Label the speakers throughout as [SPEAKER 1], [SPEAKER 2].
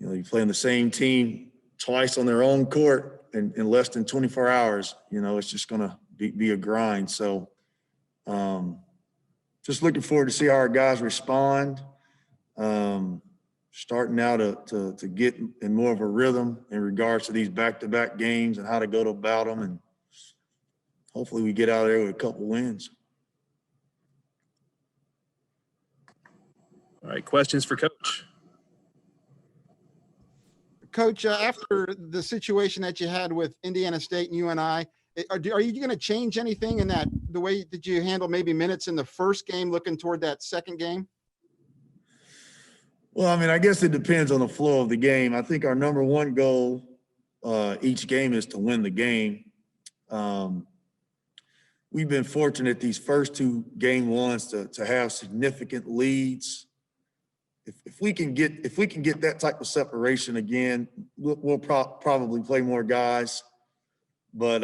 [SPEAKER 1] You know, you play on the same team twice on their own court in less than 24 hours. You know, it's just going to be a grind. So just looking forward to see how our guys respond. Starting now to get in more of a rhythm in regards to these back-to-back games and how to go about them. And hopefully we get out of there with a couple wins.
[SPEAKER 2] All right, questions for Coach?
[SPEAKER 3] Coach, after the situation that you had with Indiana State and UNI, are you going to change anything in the way that you handle maybe minutes in the first game, looking toward that second game?
[SPEAKER 1] Well, I mean, I guess it depends on the flow of the game. I think our number one goal each game is to win the game. We've been fortunate these first two game ones to have significant leads. If we can get that type of separation again, we'll probably play more guys. But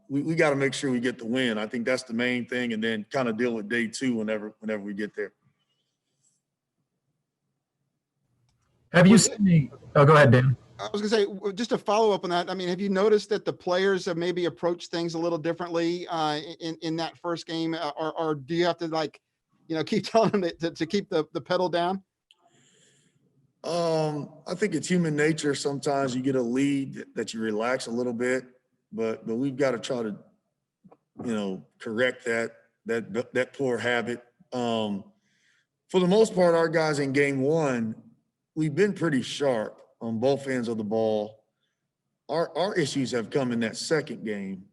[SPEAKER 1] we got to make sure we get the win. I think that's the main thing, and then kind of deal with day two whenever we get there.
[SPEAKER 4] Have you seen the – oh, go ahead, Dan.
[SPEAKER 3] I was going to say, just to follow up on that, I mean, have you noticed that the players have maybe approached things a little differently in that first game, or do you have to, keep telling them to keep the pedal down?
[SPEAKER 1] I think it's human nature. Sometimes you get a lead that you relax a little bit, but we've got to try to, correct that poor habit. For the most part, our guys in game one, we've been pretty sharp on both ends of the ball. Our issues have come in that second game,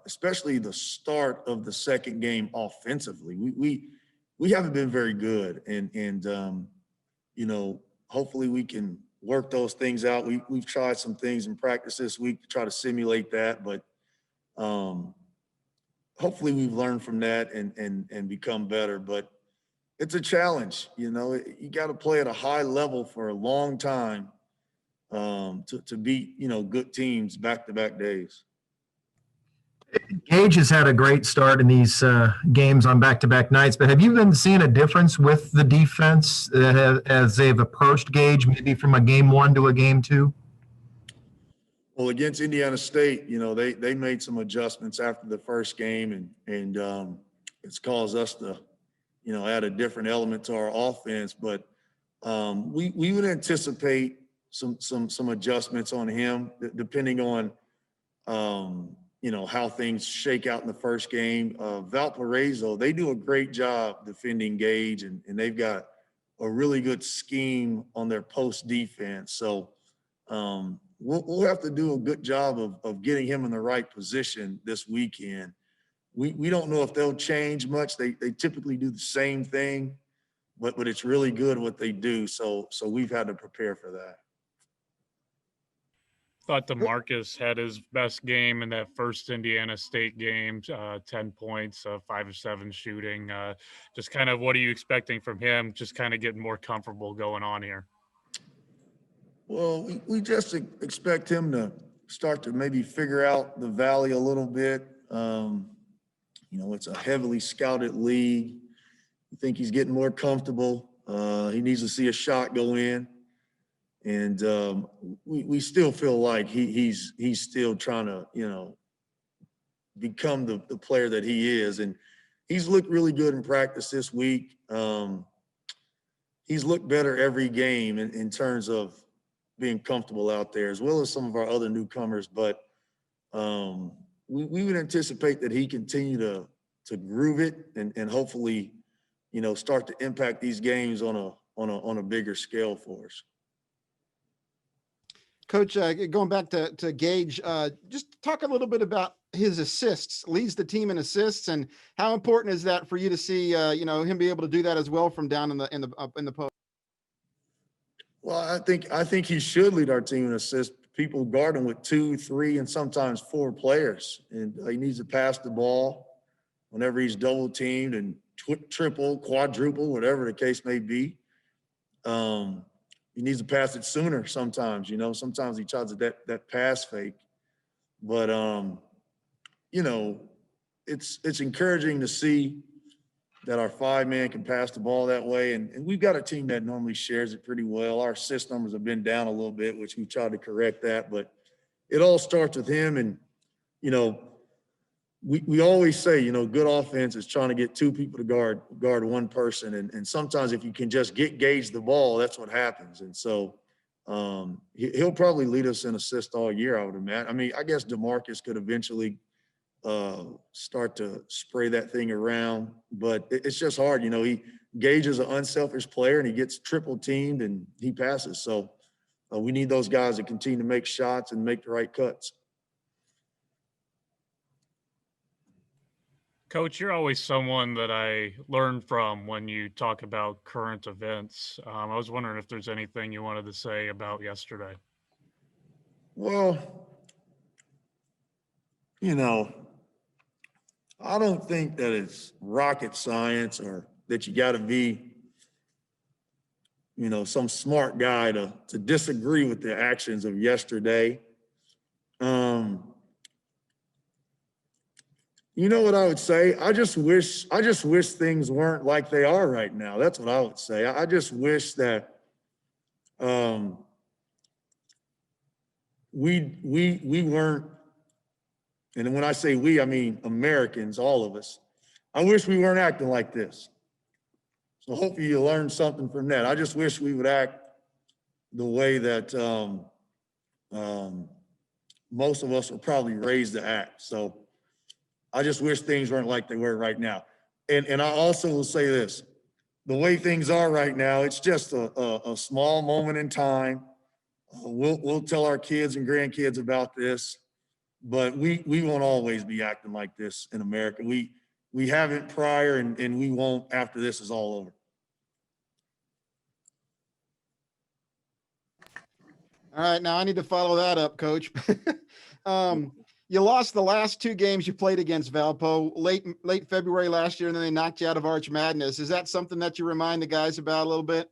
[SPEAKER 1] especially the start of the second game offensively. We haven't been very good, and hopefully we can work those things out. We've tried some things in practice this week to try to simulate that, but hopefully we've learned from that and become better. But it's a challenge, you got to play at a high level for a long time to beat, good teams back-to-back days.
[SPEAKER 4] Gage has had a great start in these games on back-to-back nights, but have you been seeing a difference with the defense as they've approached Gage, maybe from a game one to a game two?
[SPEAKER 1] Well, against Indiana State, they made some adjustments after the first game, and it's caused us to, add a different element to our offense. But we would anticipate some adjustments on him, depending on how things shake out in the first game. Valparaiso, they do a great job defending Gage, and they've got a really good scheme on their post defense. So we'll have to do a good job of getting him in the right position this weekend. We don't know if they'll change much. They typically do the same thing, but it's really good what they do. So we've had to prepare for that.
[SPEAKER 5] Thought Demarcus had his best game in that first Indiana State game, 10 points, 5 of 7 shooting. Just kind of what are you expecting from him, just kind of getting more comfortable going on here?
[SPEAKER 1] Well, we just expect him to start to maybe figure out the Valley a little bit. It's a heavily scouted league. I think he's getting more comfortable. He needs to see a shot go in. And we still feel like he's still trying to, become the player that he is. And he's looked really good in practice this week. He's looked better every game in terms of being comfortable out there, as well as some of our other newcomers. But we would anticipate that he continue to groove it and hopefully, start to impact these games on a bigger scale for us.
[SPEAKER 3] Coach, going back to Gage, just talk a little bit about his assists. Leads the team in assists, and how important is that for you to see, him be able to do that as well from down in the post?
[SPEAKER 1] Well, I think he should lead our team in assists. People guard him with 2, 3, and sometimes 4 players, and he needs to pass the ball whenever he's double teamed and triple, quadruple, whatever the case may be. He needs to pass it sooner sometimes, sometimes he tries that pass fake. But, it's encouraging to see that our 5-man can pass the ball that way. And we've got a team that normally shares it pretty well. Our assist numbers have been down a little bit, which we tried to correct that, but it all starts with him. And, you know, we always say, you know, good offense is trying to get 2 people to guard 1 person. And sometimes if you can just get Gage the ball, that's what happens. And so he'll probably lead us in assists all year, I would imagine. I mean, I guess Demarcus could eventually start to spray that thing around, but it's just hard. You know, Gage is an unselfish player and he gets triple teamed and he passes. So we need those guys to continue to make shots and make the right cuts.
[SPEAKER 5] Coach, you're always someone that I learn from when you talk about current events. I was wondering if there's anything you wanted to say about yesterday.
[SPEAKER 1] Well, you know, I don't think that it's rocket science or that you got to be, you know, some smart guy to disagree with the actions of yesterday. You know what I would say? I just wish things weren't like they are right now. That's what I would say. I just wish that we weren't, and when I say we, I mean Americans, all of us. I wish we weren't acting like this. So hopefully you learned something from that. I just wish we would act the way that most of us were probably raised to act. So I just wish things weren't like they were right now. And I also will say this, the way things are right now, it's just a small moment in time. We'll tell our kids and grandkids about this, but we won't always be acting like this in America. We haven't prior and we won't after this is all over.
[SPEAKER 3] All right, now I need to follow that up, Coach. You lost the last 2 games you played against Valpo late February last year, and then they knocked you out of Arch Madness. Is that something that you remind the guys about a little bit?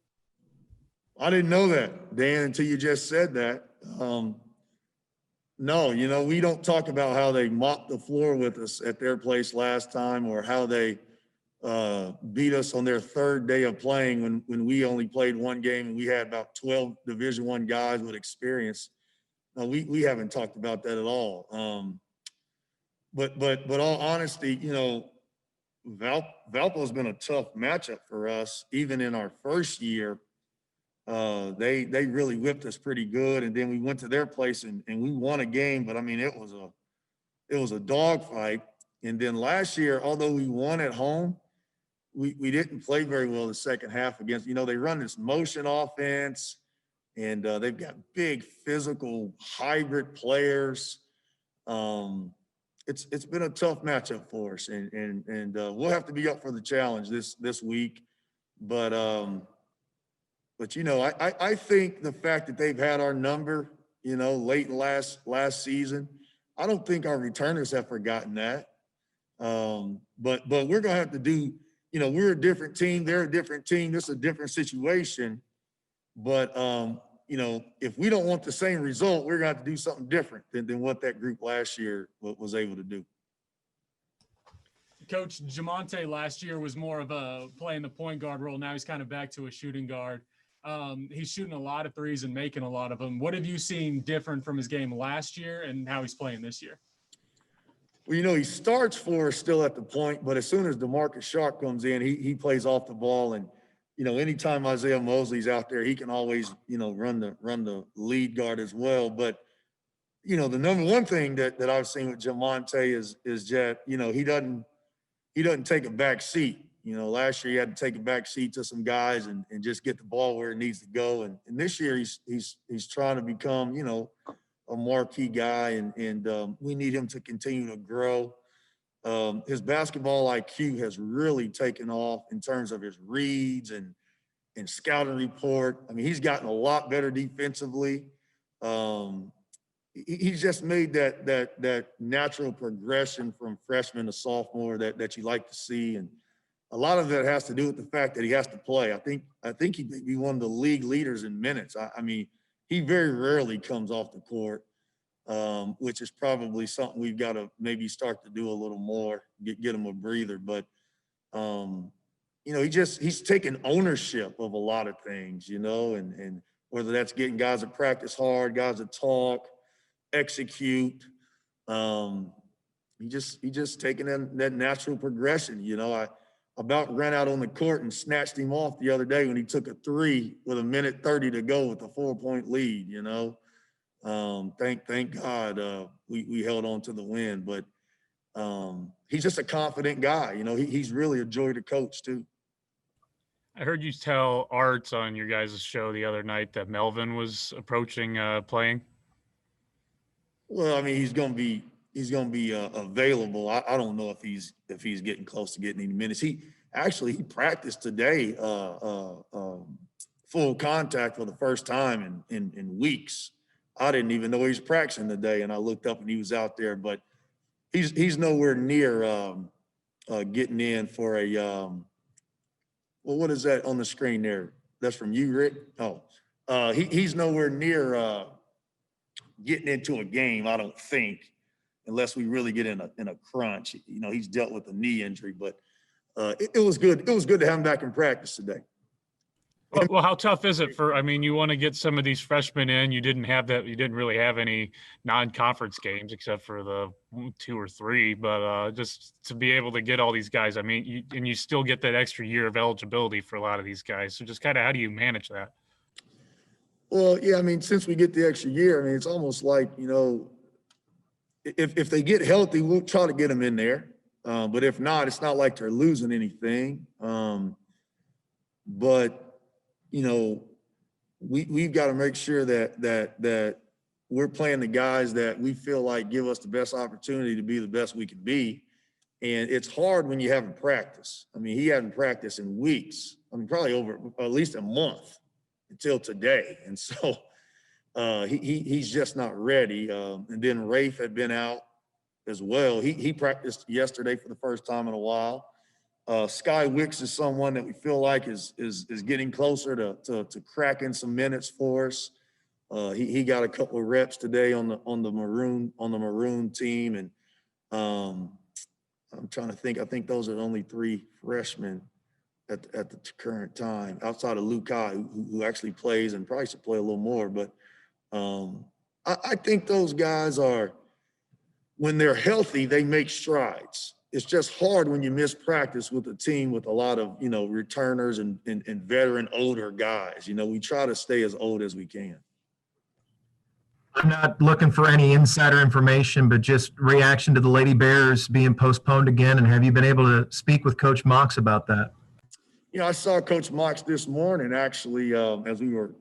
[SPEAKER 1] I didn't know that, Dan, until you just said that. No, you know, we don't talk about how they mopped the floor with us at their place last time or how they beat us on their 3rd day of playing when we only played 1 game and we had about 12 Division I guys with experience. No, we haven't talked about that at all. But all honesty, you know, Valpo's been a tough matchup for us, even in our first year. They really whipped us pretty good, and then we went to their place and we won a game. But I mean, it was a dogfight. And then last year, although we won at home, we didn't play very well the second half against. You know, they run this motion offense. And they've got big physical hybrid players. It's been a tough matchup for us, and we'll have to be up for the challenge this week. But you know, I think the fact that they've had our number, you know, late in last season, I don't think our returners have forgotten that. But we're gonna have to do. You know, we're a different team. They're a different team. This is a different situation. But, you know, if we don't want the same result, we're going to have to do something different than what that group last year was able to do.
[SPEAKER 2] Coach, Jamonte last year was more of a playing the point guard role. Now he's kind of back to a shooting guard. He's shooting a lot of threes and making a lot of them. What have you seen different from his game last year and how he's playing this year?
[SPEAKER 1] Well, you know, he starts for us still at the point, but as soon as DeMarcus Sharp comes in, he plays off the ball. And, you know, anytime Isaiah Mosley's out there, he can always, you know, run the lead guard as well. But, you know, the number one thing that I've seen with Jamonte is that, you know, he doesn't take a back seat. You know, last year he had to take a back seat to some guys and just get the ball where it needs to go. And this year he's trying to become, you know, a marquee guy, and we need him to continue to grow. His basketball IQ has really taken off in terms of his reads and scouting report. I mean, he's gotten a lot better defensively. He's just made that natural progression from freshman to sophomore that you like to see, and a lot of that has to do with the fact that he has to play. I think he may be one of the league leaders in minutes. I mean, he very rarely comes off the court, which is probably something we've got to maybe start to do a little more, get him a breather. But you know, he's taking ownership of a lot of things, you know, and whether that's getting guys to practice hard, guys to talk, execute. He just taking that natural progression, you know. I about ran out on the court and snatched him off the other day when he took a 3 with 1:30 to go with a 4-point lead, you know. Thank God we held on to the win, but he's just a confident guy, you know. He's really a joy to coach too.
[SPEAKER 5] I heard you tell Arts on your guys' show the other night that Melvin was approaching playing.
[SPEAKER 1] Well, I mean, he's gonna be available. I don't know if he's getting close to getting any minutes. He practiced today, full contact for the first time in weeks. I didn't even know he was practicing today, and I looked up and he was out there. But he's nowhere near getting in for a well, what is that on the screen there? That's from you, Rick? Oh, he's nowhere near getting into a game, I don't think, unless we really get in a crunch. You know, he's dealt with a knee injury, but it was good. It was good to have him back in practice today.
[SPEAKER 5] Well, how tough is it I mean, you want to get some of these freshmen in. You didn't really have any non-conference games except for the 2 or 3, but just to be able to get all these guys, I mean, you still get that extra year of eligibility for a lot of these guys. So just kind of how do you manage that?
[SPEAKER 1] Well, yeah, I mean, since we get the extra year, I mean, it's almost like, you know, if they get healthy, we'll try to get them in there. But if not, it's not like they're losing anything. But you know, we've got to make sure that we're playing the guys that we feel like give us the best opportunity to be the best we can be. And it's hard when you haven't practiced. I mean, he hadn't practiced in weeks. I mean, probably over at least a month until today. And so he's just not ready. And then Rafe had been out as well. He practiced yesterday for the first time in a while. Sky Wicks is someone that we feel like is getting closer to cracking some minutes for us. He got a couple of reps today on the maroon team, and I'm trying to think. I think those are the only 3 freshmen at the current time, outside of Lukai, who actually plays and probably should play a little more. But I think those guys are, when they're healthy, they make strides. It's just hard when you miss practice with a team with a lot of, you know, returners and veteran older guys. You know, we try to stay as old as we can.
[SPEAKER 4] I'm not looking for any insider information, but just reaction to the Lady Bears being postponed again. And have you been able to speak with Coach Mox about that?
[SPEAKER 1] You know, I saw Coach Mox this morning, actually, as we were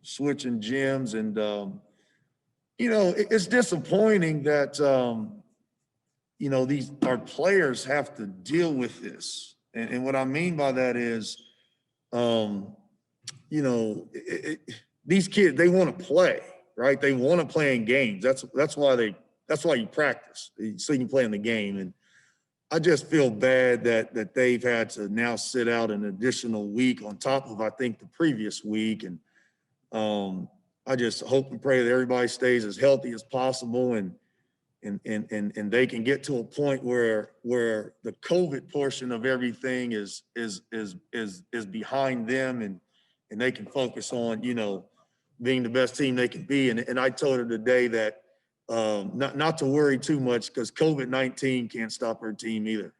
[SPEAKER 1] switching gyms. And, you know, it's disappointing that, you know, our players have to deal with this. And what I mean by that is, you know, these kids, they want to play, right? They want to play in games. That's why you practice, so you can play in the game. And I just feel bad that they've had to now sit out an additional week on top of, I think, the previous week. And I just hope and pray that everybody stays as healthy as possible and they can get to a point where the COVID portion of everything is behind them and they can focus on, you know, being the best team they can be. And I told her today that not to worry too much, because COVID-19 can't stop her team either.